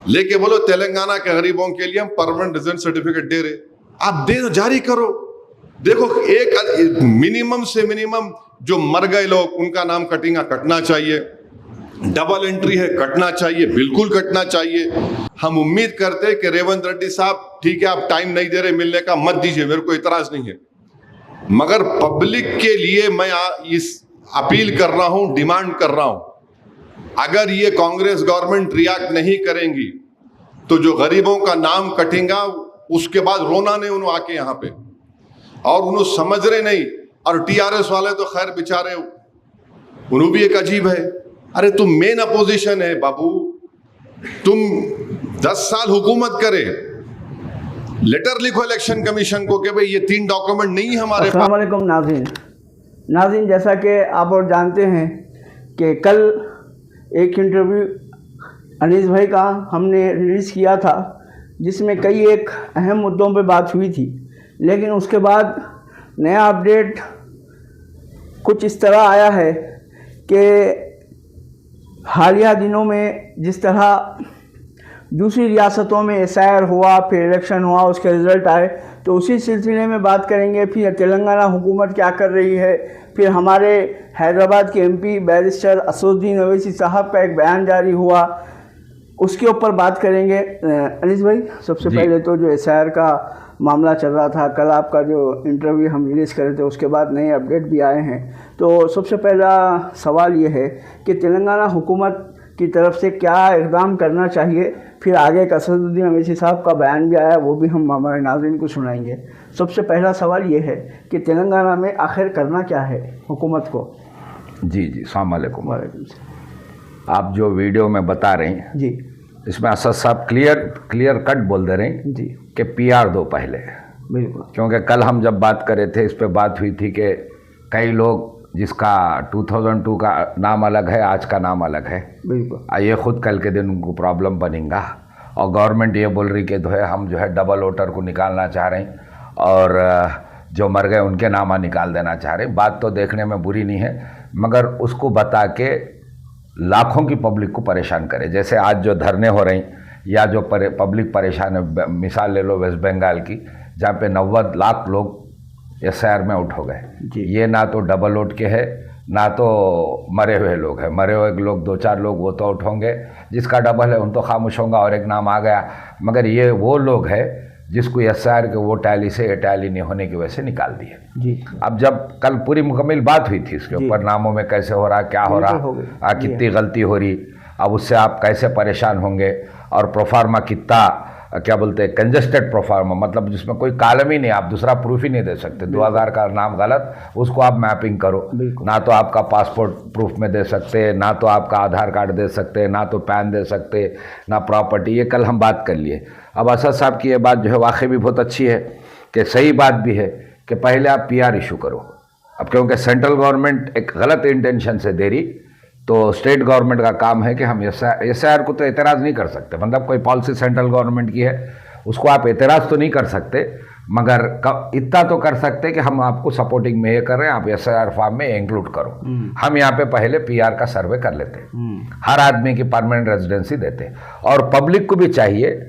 लेके बोलो तेलंगाना के गरीबों के लिए हम परमानेंट रेजिडेंट सर्टिफिकेट दे रहे, आप दे जारी करो। देखो एक मिनिमम से मिनिमम जो मर गए लोग उनका नाम कटना चाहिए, डबल एंट्री है कटना चाहिए, बिल्कुल कटना चाहिए। हम उम्मीद करते हैं कि रेवंत रेड्डी साहब ठीक है आप टाइम नहीं दे रहे मिलने का, मत दीजिए, मेरे को इतराज नहीं है, मगर पब्लिक के लिए मैं इस अपील कर रहा हूं, डिमांड कर रहा हूं, अगर ये कांग्रेस गवर्नमेंट रिएक्ट नहीं करेंगी तो जो गरीबों का नाम कटेगा उसके बाद रोना नहीं उन्होंने आके यहाँ पे, और उन्होंने समझ रहे नहीं। और टीआरएस वाले तो खैर बेचारे उन्होंने भी एक अजीब है, अरे तुम मेन अपोजिशन है बाबू, तुम 10 साल हुकूमत करे, लेटर लिखो इलेक्शन कमीशन को कि भाई ये 3 डॉक्यूमेंट नहीं है हमारे पास। अस्सलाम वालेकुम नाज़रीन, जैसा कि आप और जानते हैं कि कल एक इंटरव्यू अनीस भाई का हमने रिलीज़ किया था जिसमें कई एक अहम मुद्दों पे बात हुई थी, लेकिन उसके बाद नया अपडेट कुछ इस तरह आया है कि हालिया दिनों में जिस तरह दूसरी रियासतों में एसआईआर हुआ, फिर इलेक्शन हुआ, उसके रिज़ल्ट आए, तो उसी सिलसिले में बात करेंगे। फिर तेलंगाना हुकूमत क्या कर रही है, फिर हमारे हैदराबाद के एमपी बैरिस्टर असदुद्दीन ओवैसी साहब का एक बयान जारी हुआ, उसके ऊपर बात करेंगे। अनीस भाई, सबसे पहले तो जो एसआईआर का मामला चल रहा था, कल आपका जो इंटरव्यू हम रिलीज़ करे थे उसके बाद नए अपडेट भी आए हैं, तो सबसे पहला सवाल ये है कि तेलंगाना हुकूमत की तरफ से क्या इक़दाम करना चाहिए। फिर आगे एक असदुद्दीन ओवैसी साहब का बयान भी आया, वो भी हम हमारे नाज़रीन को सुनाएंगे। सबसे पहला सवाल ये है कि तेलंगाना में आखिर करना क्या है हुकूमत को। जी अस्सलाम वालेकुम। आप जो वीडियो में बता रहे हैं जी, इसमें असद साहब क्लियर कट बोल दे रहे हैं जी कि पीआर दो पहले, बिल्कुल, क्योंकि कल हम जब बात कर रहे थे इस पे बात हुई थी कि कई लोग जिसका 2002 का नाम अलग है, आज का नाम अलग है, बिल्कुल, ये खुद कल के दिन उनको प्रॉब्लम बनेगा, और गवर्नमेंट ये बोल रही कि जो है हम जो है डबल वोटर को निकालना चाह रहे हैं और जो मर गए उनके नामा निकाल देना चाह रहे हैं। बात तो देखने में बुरी नहीं है, मगर उसको बता के लाखों की पब्लिक को परेशान करे। जैसे आज जो धरने हो रहे हैं या जो पब्लिक परेशान है, मिसाल ले लो वेस्ट बंगाल की, जहाँ पे 90 लाख लोग एसआईआर में आउट हो गए। ये ना तो डबल वोट के है ना तो मरे हुए लोग हैं। मरे हुए लोग 2-4 लोग वो तो आउट होंगे, जिसका डबल है उन तो खामोश होगा और एक नाम आ गया, मगर ये वो लोग हैं जिसको एसआईआर के वो टैली से टैली नहीं होने की वजह से निकाल दिए। जी, अब जब कल पूरी मुकम्मल बात हुई थी इसके ऊपर, नामों में कैसे हो रहा, क्या हो रहा, कितनी गलती हो रही, अब उससे आप कैसे परेशान होंगे, और प्रोफार्मा कितना क्या बोलते हैं कंजेस्टेड प्रोफार्मा, मतलब जिसमें कोई कॉलम ही नहीं, आप दूसरा प्रूफ ही नहीं दे सकते। 2000 का नाम गलत, उसको आप मैपिंग करो, ना तो आपका पासपोर्ट प्रूफ में दे सकते, ना तो आपका आधार कार्ड दे सकते, ना तो पैन दे सकते, ना प्रॉपर्टी। ये कल हम बात कर लिए। अब असद साहब की ये बात जो है वाकई भी बहुत अच्छी है कि सही बात भी है कि पहले आप पीआर इशू करो। अब क्योंकि सेंट्रल गवर्नमेंट एक गलत इंटेंशन से दे रही, तो स्टेट गवर्नमेंट का काम है कि हम एसआईआर को तो एतराज़ नहीं कर सकते, मतलब कोई पॉलिसी सेंट्रल गवर्नमेंट की है उसको आप एतराज़ तो नहीं कर सकते, मगर इतना तो कर सकते कि हम आपको सपोर्टिंग में ये कर रहे हैं, आप एसआईआर फॉर्म में इंक्लूड करो। हम यहाँ पे पहले पीआर का सर्वे कर लेते, हर आदमी की परमानेंट रेजिडेंसी देते, और पब्लिक को भी चाहिए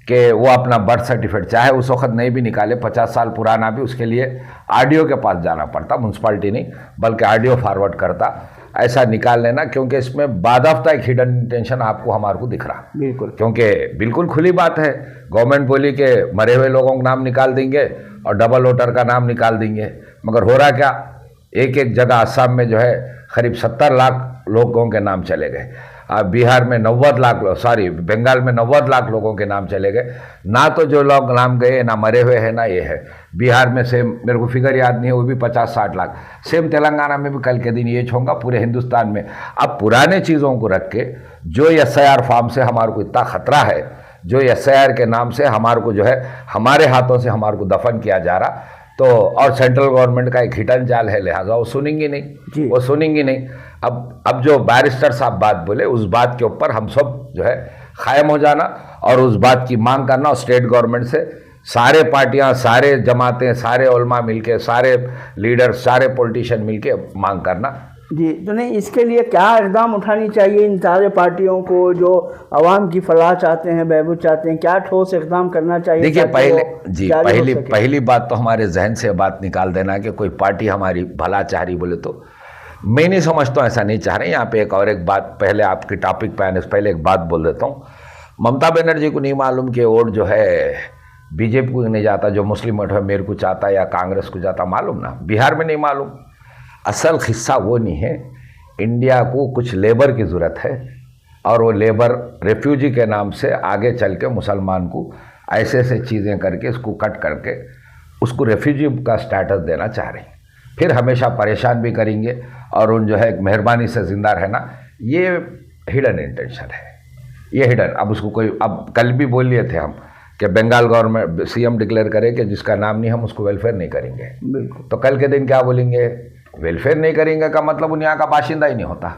कि वो अपना बर्थ सर्टिफिकेट चाहे उस वक्त नहीं भी निकाले, 50 साल पुराना भी, उसके लिए आरडीओ के पास जाना पड़ता, म्यूनसिपालिटी नहीं बल्कि आरडीओ फॉरवर्ड करता, ऐसा निकाल लेना। क्योंकि इसमें बादफ्ता एक हिडन इंटेंशन आपको हमारे को दिख रहा, बिल्कुल, क्योंकि बिल्कुल खुली बात है, गवर्नमेंट बोली कि मरे हुए लोगों का नाम निकाल देंगे और डबल वोटर का नाम निकाल देंगे, मगर हो रहा क्या, एक जगह असम में जो है करीब 70 लाख लोगों के नाम चले गए, बिहार में 90 लाख बंगाल में 90 लाख लोगों के नाम चले गए, ना तो जो लोग नाम गए ना मरे हुए हैं ना ये है। बिहार में सेम, मेरे को फिगर याद नहीं है, वो भी 50-60 लाख, सेम तेलंगाना में भी कल के दिन ये होगा, पूरे हिंदुस्तान में। अब पुराने चीज़ों को रख के जो एसआईआर फॉर्म से हमारे को इतना खतरा है, जो एसआईआर के नाम से हमारे को जो है हमारे हाथों से हमारे को दफन किया जा रहा, तो और सेंट्रल गवर्नमेंट का एक हिडन जाल है, लिहाजा वो सुनेंगी नहीं, वो सुनेंगी नहीं। अब जो बैरिस्टर साहब बात बोले उस बात के ऊपर हम सब जो है कायम हो जाना और उस बात की मांग करना, और स्टेट गवर्नमेंट से सारे पार्टियां, सारे जमातें, सारे उलमा मिलके, सारे लीडर, सारे पॉलिटिशियन मिलके मांग करना जी, तो नहीं, इसके लिए क्या इकदाम उठानी चाहिए इन सारे पार्टियों को जो आवाम की फलाह चाहते हैं, बहबूद चाहते हैं? क्या ठोस इकदाम करना चाहिए? देखिए, पहली बात तो हमारे जहन से बात निकाल देना कि कोई पार्टी हमारी भला चाह रही बोले तो मैं नहीं समझता हूँ, ऐसा नहीं चाह रहे। यहाँ पे एक बात, पहले आपके टॉपिक पे आने से पहले एक बात बोल देता हूँ। ममता बनर्जी को नहीं मालूम कि वोट जो है बीजेपी को नहीं जाता, जो मुस्लिम वोट है मेरे को चाहता या कांग्रेस को जाता, मालूम ना। बिहार में नहीं मालूम। असल हिस्सा वो नहीं है। इंडिया को कुछ लेबर की ज़रूरत है और वो लेबर रेफ्यूजी के नाम से आगे चल के मुसलमान को ऐसे ऐसे चीज़ें करके इसको कट करके उसको रेफ्यूजी का स्टेटस देना चाह रहे हैं। फिर हमेशा परेशान भी करेंगे और उन जो है मेहरबानी से ज़िंदा रहना, ये हिडन इंटेंशन है, ये हिडन। अब उसको कोई, अब कल भी बोल लिए थे हम कि बंगाल गवर्नमेंट सीएम डिक्लेयर करे कि जिसका नाम नहीं हम उसको वेलफेयर नहीं करेंगे। बिल्कुल। तो कल के दिन क्या बोलेंगे? वेलफेयर नहीं करेंगे का मतलब उन यहाँ का बाशिंदा ही नहीं होता।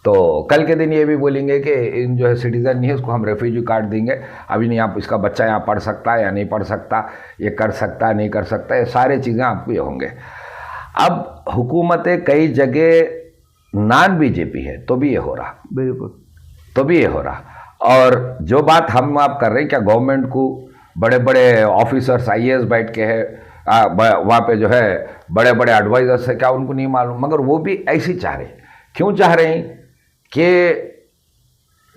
तो कल के दिन ये भी बोलेंगे कि इन जो है सिटीज़न नहीं है उसको हम रेफ्यूजी कार्ड देंगे, अभी नहीं, आप इसका बच्चा यहाँ पढ़ सकता है या नहीं पढ़ सकता, ये कर सकता है नहीं कर सकता, ये सारे चीज़ें आपको ये होंगे। अब हुकूमतें कई जगह नॉन बीजेपी है तो भी ये हो रहा, बिल्कुल, तो भी ये हो रहा। और जो बात हम आप कर रहे हैं, क्या गवर्नमेंट को बड़े बड़े ऑफिसर्स IAS बैठ के है वहाँ पे जो है बड़े बड़े एडवाइजर्स है, क्या उनको नहीं मालूम? मगर वो भी ऐसी चाह रहे। क्यों चाह रहे हैं कि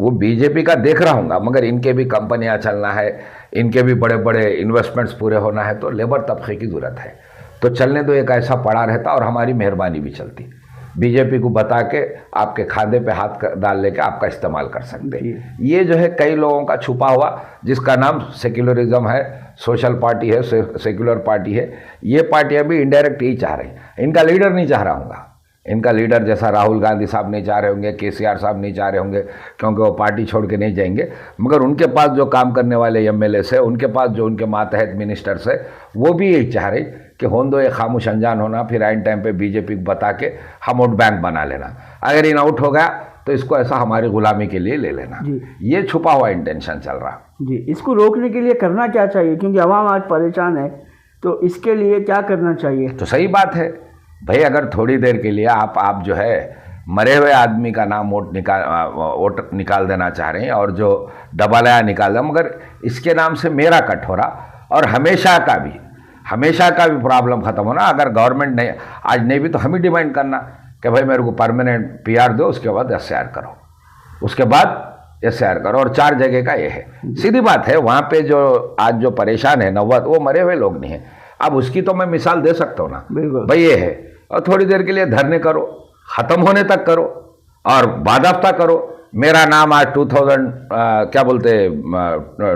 वो बीजेपी का देख रहा हूँगा, मगर इनके भी कंपनियाँ चलना है, इनके भी बड़े बड़े इन्वेस्टमेंट्स पूरे होना है, तो लेबर तबके की ज़रूरत है। तो चलने दो, एक ऐसा पड़ा रहता और हमारी मेहरबानी भी चलती। बीजेपी को बता के आपके खाते पे हाथ डाल लेके आपका इस्तेमाल कर सकते हैं। ये जो है कई लोगों का छुपा हुआ, जिसका नाम सेक्युलरिज्म है, सोशल पार्टी है, सेक्युलर पार्टी है, ये पार्टियां भी इनडायरेक्ट यही चाह रही। इनका लीडर नहीं चाह रहा होगा, इनका लीडर जैसा राहुल गांधी साहब नहीं चाह रहे होंगे, KCR साहब नहीं चाह रहे होंगे, क्योंकि वो पार्टी छोड़ के नहीं जाएंगे। मगर उनके पास जो काम करने वाले MLAs है, उनके पास जो उनके मातहत मिनिस्टर्स है, वो भी यही चाह रहे कि हों दो ये खामोश अनजान होना, फिर आइन टाइम पे बीजेपी को बता के हम वोट बैंक बना लेना। अगर इन आउट हो गया तो इसको ऐसा हमारी गुलामी के लिए ले लेना। ये छुपा हुआ इंटेंशन चल रहा जी। इसको रोकने के लिए करना क्या चाहिए? क्योंकि आवाम आज परेशान है, तो इसके लिए क्या करना चाहिए? तो सही बात है भाई, अगर थोड़ी देर के लिए आप जो है मरे हुए आदमी का नाम वोट निकाल देना चाह रहे हैं और जो डबल निकाल दें, मगर इसके नाम से मेरा कट हो रहा और हमेशा का भी प्रॉब्लम खत्म होना। अगर गवर्नमेंट नहीं, आज नहीं भी तो हम ही डिमांड करना कि भाई मेरे को परमानेंट PR दो, उसके बाद SIR करो, उसके बाद SIR करो। और 4 जगह का ये है, सीधी बात है। वहाँ पे जो आज जो परेशान है 90, वो मरे हुए लोग नहीं है। अब उसकी तो मैं मिसाल दे सकता हूँ ना, बिल्कुल भाई ये है। और थोड़ी देर के लिए धरने करो, ख़त्म होने तक करो और बादाफ्ता करो। मेरा नाम आज 2000 क्या बोलते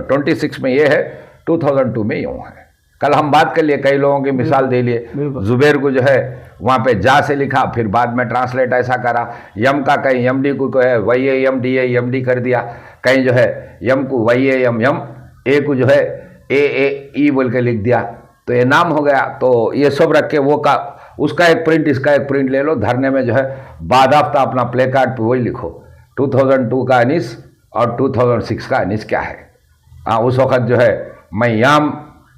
26 में ये है, 2002 में यूँ है। कल हम बात कर लिए, कई लोगों की मिसाल दे लिए। जुबेर को जो है वहाँ पे जा से लिखा, फिर बाद में ट्रांसलेट ऐसा करा, यम का कहीं MD को है YAMDA कर दिया, कहीं जो है यम को YAM ए को जो है AAE बोल के लिख दिया, तो ये नाम हो गया। तो ये सब रख के वो का उसका एक प्रिंट इसका एक प्रिंट ले लो, धरने में जो है बादाफ्ता अपना प्ले कार्ड पे वही लिखो 2002 का अनीस और 2006 का अनीस क्या है। हाँ, उस वक़्त जो है मैं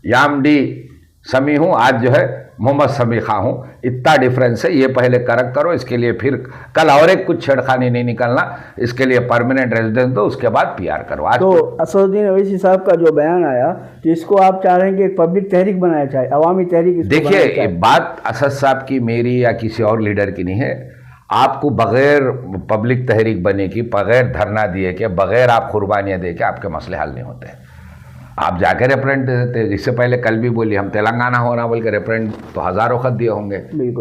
यामडी समी हूँ, आज जो है मोहम्मद समी खां हूँ। इतना डिफरेंस है, ये पहले करेक्ट करो। इसके लिए फिर कल और एक कुछ छेड़खानी नहीं निकलना, इसके लिए परमानेंट रेजिडेंस दो, उसके बाद PR करो। आज तो असदुद्दीन ओवैसी साहब का जो बयान आया, तो इसको आप चाह रहे हैं कि एक पब्लिक तहरीक बनाया जाए, अवामी तहरीक? देखिए, बात असद साहब की, मेरी या किसी और लीडर की नहीं है। आपको बगैर पब्लिक तहरीक बने की, बगैर धरना दिए के, बगैर आप कुर्बानियाँ दे के आपके मसले हल नहीं होते। आप जाके रेफरेंट देते। इससे पहले कल भी बोली हम तेलंगाना होना बोल के रेफरेंट तो हज़ारों खत दिए होंगे।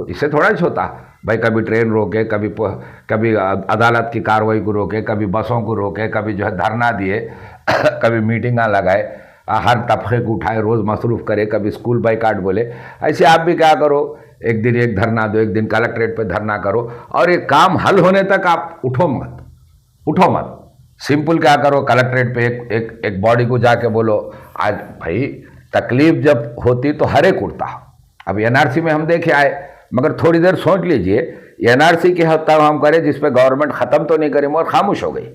इससे थोड़ा ही होता भाई, कभी ट्रेन रोके, कभी अदालत की कार्रवाई को रोके, कभी बसों को रोके, कभी जो है धरना दिए, कभी मीटिंगां लगाए, हर तबके को उठाए, रोज़ मसरूफ़ करे, कभी स्कूल बाइकाट बोले। ऐसे आप भी क्या करो, एक दिन एक धरना दो, एक दिन कलेक्ट्रेट पे धरना करो, और ये काम हल होने तक आप उठो मत। सिंपल क्या करो, कलेक्ट्रेट पे एक बॉडी को जाके बोलो। आज भाई तकलीफ जब होती तो हर एक उठता। अब NRC में हम देखे आए, मगर थोड़ी देर सोच लीजिए, NRC के हद तक हम करें जिस पे गवर्नमेंट ख़त्म तो नहीं करी और खामोश हो गई।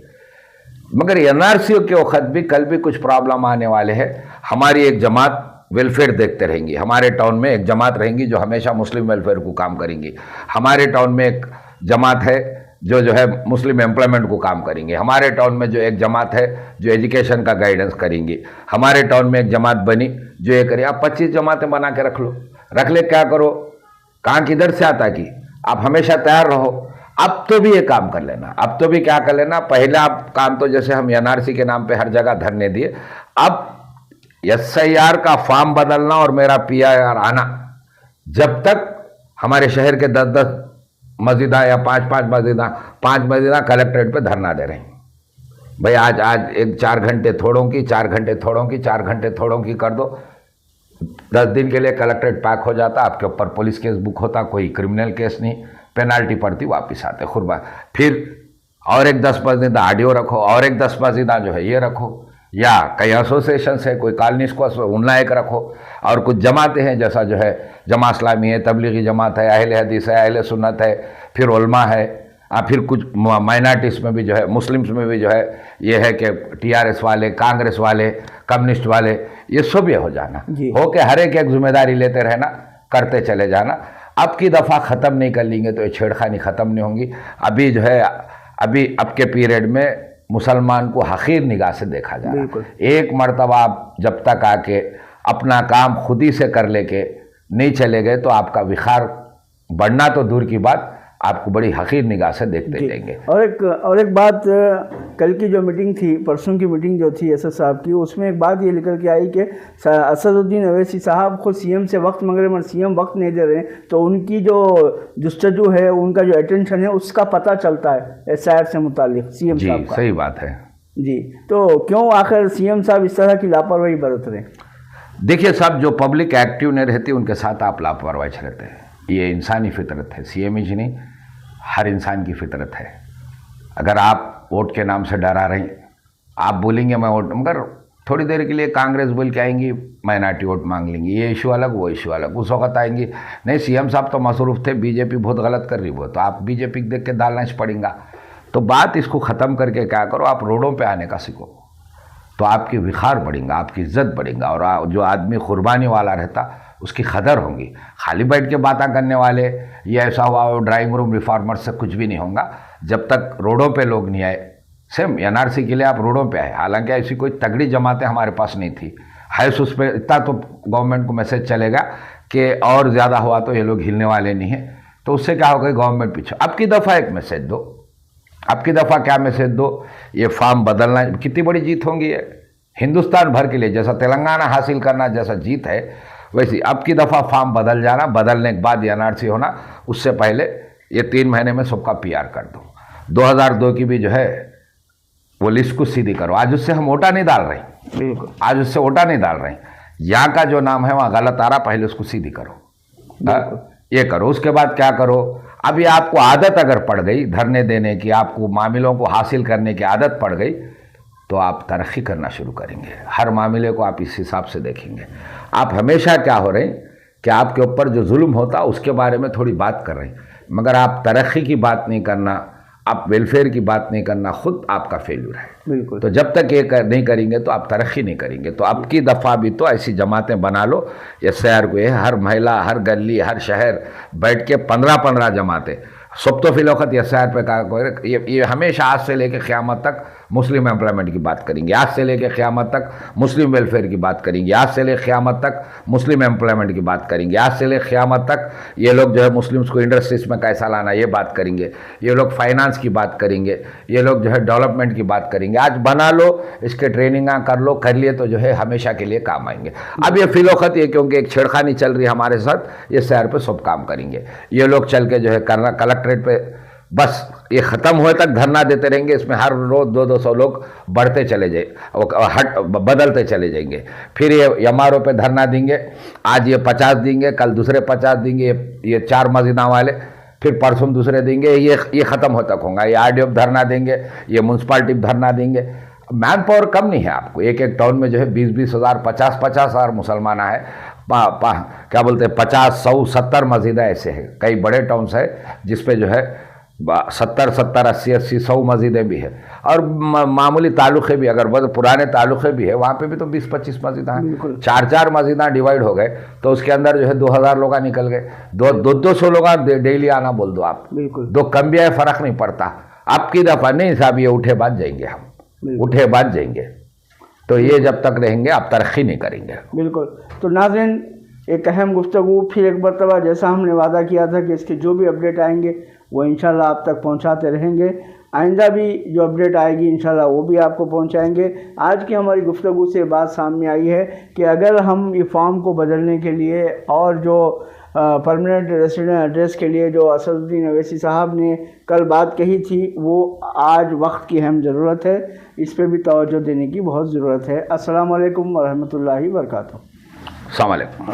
मगर NRC के वक्त भी कल भी कुछ प्रॉब्लम आने वाले हैं। हमारी एक जमात वेलफेयर देखते रहेंगी, हमारे टाउन में एक जमात रहेंगी जो हमेशा मुस्लिम वेलफेयर को काम करेंगी, हमारे टाउन में एक जमात है जो है मुस्लिम एम्प्लॉयमेंट को काम करेंगे। हमारे टाउन में जो एक जमात है जो एजुकेशन का गाइडेंस करेंगी। हमारे टाउन में एक जमात बनी जो ये करें। आप 25 जमातें बना के रख ले, क्या करो, कहाँ किधर से आता कि आप हमेशा तैयार रहो। अब तो भी ये काम कर लेना, अब तो भी क्या कर लेना, पहले आप काम तो जैसे हम एनआरसी के नाम पे हर जगह धरने दिए, अब SIR का फॉर्म बदलना और मेरा PIR आना, जब तक हमारे शहर के 10-10 मस्जिदा या 5-5 मस्जिदा कलेक्ट्रेट पे धरना दे रहे हैं। भाई आज एक 4 घंटे थोड़ों की 4 घंटे थोड़ों की 4 घंटे थोड़ों की कर दो, 10 दिन के लिए कलेक्ट्रेट पैक हो जाता, आपके ऊपर पुलिस केस बुक होता, कोई क्रिमिनल केस नहीं, पेनाल्टी पड़ती, वापस आते खुरबा। फिर और एक 10 मस्जिदा ऑडियो रखो, और एक 10 मस्जिदा जो है ये रखो, या कई एसोसिएशन है, कोई कॉलोनीस को उनला एक रखो, और कुछ जमातें हैं जैसा जो है जमा इस्लामी है, तबलीगी जमात है, अहले हदीस है, अहले सुन्नत है, फिर उलमा है, फिर कुछ माइनॉरिटीज़ में भी जो है, मुस्लिम्स में भी जो है ये है कि TRS वाले, कांग्रेस वाले, कम्युनिस्ट वाले, ये सब ये हो जाना, हो के हर एक जिम्मेदारी लेते रहना, करते चले जाना। अब की दफ़ा ख़त्म नहीं कर लेंगे तो ये छेड़खानी ख़त्म नहीं होंगी। अभी जो है अब के पीरियड में मुसलमान को हकीर निगाह से देखा जा रहा है। एक मर्तबा आप जब तक आके अपना काम खुद ही से कर लेके नहीं चले गए तो आपका विखार बढ़ना तो दूर की बात, आपको बड़ी हकीर निगाह से देखते जाएंगे। और एक बात, कल की जो मीटिंग थी, परसों की मीटिंग जो थी असद साहब की, उसमें एक बात ये निकल के आई कि असदुद्दीन अवैसी साहब खुद CM से वक्त मांग रहे हैं, मगर CM वक्त नहीं दे रहे हैं, तो उनकी जो जुस्तजू है, उनका जो अटेंशन है, उसका पता चलता है SIR से मुतालिक CM साहब का। सही बात है जी। तो क्यों आखिर CM साहब इस तरह की लापरवाही बरत रहे हैं? देखिए साहब, जो पब्लिक एक्टिव नहीं रहती उनके साथ आप लापरवाही रहते हैं, ये इंसानी फितरत है। CM ही नहीं, हर इंसान की फितरत है। अगर आप वोट के नाम से डरा रहे हैं, आप बोलेंगे मैं वोट, मगर थोड़ी देर के लिए कांग्रेस बोल के आएंगी, माइनॉरिटी वोट मांग लेंगी, ये इशू अलग वो इशू अलग, उस वक्त आएंगी नहीं CM साहब तो मसरूफ़ थे, BJP बहुत गलत कर रही वो, तो आप BJP को देख के डालना पड़ेगा। तो बात इसको ख़त्म करके क्या करो, आप रोडों पर आने का सीखो, तो आपकी विखार बढ़ेगा, आपकी इज्जत बढ़ेगा, और जो आदमी कुर्बानी वाला रहता उसकी कदर होगी। खाली बैठ के बातें करने वाले, ये ऐसा हुआ ड्राइंग रूम रिफॉर्मर से कुछ भी नहीं होगा जब तक रोडों पे लोग नहीं आए। सेम NRC के लिए आप रोडों पे आए, हालांकि ऐसी कोई तगड़ी जमातें हमारे पास नहीं थी, है उस पर इतना तो गवर्नमेंट को मैसेज चलेगा कि और ज़्यादा हुआ तो ये लोग हिलने वाले नहीं हैं, तो उससे क्या होगा, गवर्नमेंट पीछे। अब की दफ़ा एक मैसेज दो, अब की दफ़ा क्या मैसेज दो, ये फॉर्म बदलना कितनी बड़ी जीत होंगी ये हिंदुस्तान भर के लिए। जैसा तेलंगाना हासिल करना जैसा जीत है, वैसे अब की दफ़ा फॉर्म बदल जाना, बदलने के बाद NRC होना, उससे पहले ये 3 महीने में सबका PR कर दो। 2002 की भी जो है वो लिस्ट को सीधी करो। आज उससे हम वोटा नहीं डाल रहे, बिल्कुल आज उससे वोटा नहीं डाल रहे, यहाँ का जो नाम है वहाँ गलत आ रहा, पहले उसको सीधी करो, ये करो। उसके बाद क्या करो, अभी आपको आदत अगर पड़ गई धरने देने की, आपको मामलों को हासिल करने की आदत पड़ गई, तो आप तरक्की करना शुरू करेंगे। हर मामले को आप इस हिसाब से देखेंगे। आप हमेशा क्या हो रहे हैं कि आपके ऊपर जो जुल्म होता उसके बारे में थोड़ी बात कर रहे हैं, मगर आप तरक्की की बात नहीं करना, आप वेलफेयर की बात नहीं करना, खुद आपका फेल्यूर है। बिल्कुल। तो जब तक ये नहीं करेंगे तो आप तरक्की नहीं करेंगे। तो अब की दफ़ा भी तो ऐसी जमातें बना लो, SIR को हर महिला, हर गली, हर शहर बैठ के 15-15 जमातें, सब तो फिलौकत SIR पे का ये हमेशा आज से लेकर क़यामत तक मुस्लिम एम्प्लॉयमेंट की बात करेंगे, आज से लेकर क़यामत तक मुस्लिम वेलफेयर की बात करेंगे, आज से लेकर क़यामत तक मुस्लिम एम्प्लॉयमेंट की बात करेंगे, आज से लेकर क़यामत तक ये लोग जो है मुस्लिम्स को इंडस्ट्रीज में कैसा लाना ये बात करेंगे, ये लोग फाइनेंस की बात करेंगे, ये लोग जो है डेवलपमेंट की बात करेंगे। आज बना लो, इसके ट्रेनिंग कर लो, कर लिए तो जो है हमेशा के लिए काम आएंगे। अब ये फिलौकत ये क्योंकि एक छेड़खानी चल रही है हमारे साथ, ये SIR पे सब काम करेंगे। ये लोग चल के जो है करना कलेक्ट्रेट पे बस ये ख़त्म हुए तक धरना देते रहेंगे, इसमें हर रोज़ 200-200 लोग बढ़ते चले जाए, बदलते चले जाएंगे। फिर ये MRO पे धरना देंगे, आज ये 50 देंगे, कल दूसरे 50 देंगे, ये 4 मस्जिदा वाले, फिर परसों दूसरे देंगे, ये ख़त्म हो तक होगा। ये RDO धरना देंगे, ये म्यूनसिपाल्टी धरना देंगे। मैन पावर कम नहीं है आपको, एक एक टाउन में जो है 20-20 हज़ार, 50-50 हज़ार मुसलमान है, क्या बोलते हैं 50, 100, 70 मस्जिदा ऐसे हैं। कई बड़े टाउन्स है जिस पे जो है 70 80 100 मस्जिदें भी है, और मामूली तालुक़े भी, अगर बहुत पुराने तालुक़े भी है वहाँ पे भी तो 20-25 मस्जिद हैं। 4-4 मस्जिदें डिवाइड हो गए तो उसके अंदर जो है 2000 लोग निकल गए। 200 लोग डेली आना बोल दो आप, बिल्कुल 2 कम भी आए फ़र्क नहीं पड़ता। आपकी दफ़ा नहीं साहब, ये उठे बांध जाएंगे, हम उठे बांध जाएंगे। तो ये जब तक रहेंगे आप तरक्की नहीं करेंगे। बिल्कुल। तो नाज़रीन, एक अहम गुफ्तगू फिर एक मरतबा, जैसा हमने वादा किया था कि इसके जो भी अपडेट आएंगे वो इंशाल्लाह आप तक पहुंचाते रहेंगे। आइंदा भी जो अपडेट आएगी इंशाल्लाह वो भी आपको पहुंचाएंगे। आज की हमारी गुफ्तगू से बात सामने आई है कि अगर हम ये फॉर्म को बदलने के लिए और जो परमानेंट रेसिडेंट एड्रेस के लिए जो असदुद्दीन अवैसी साहब ने कल बात कही थी, वो आज वक्त की अहम ज़रूरत है, इस पर भी तवज्जो देने की बहुत ज़रूरत है। अस्सलाम वालेकुम व रहमतुल्लाहि व बरकातहू। अस्सलाम वालेकुम।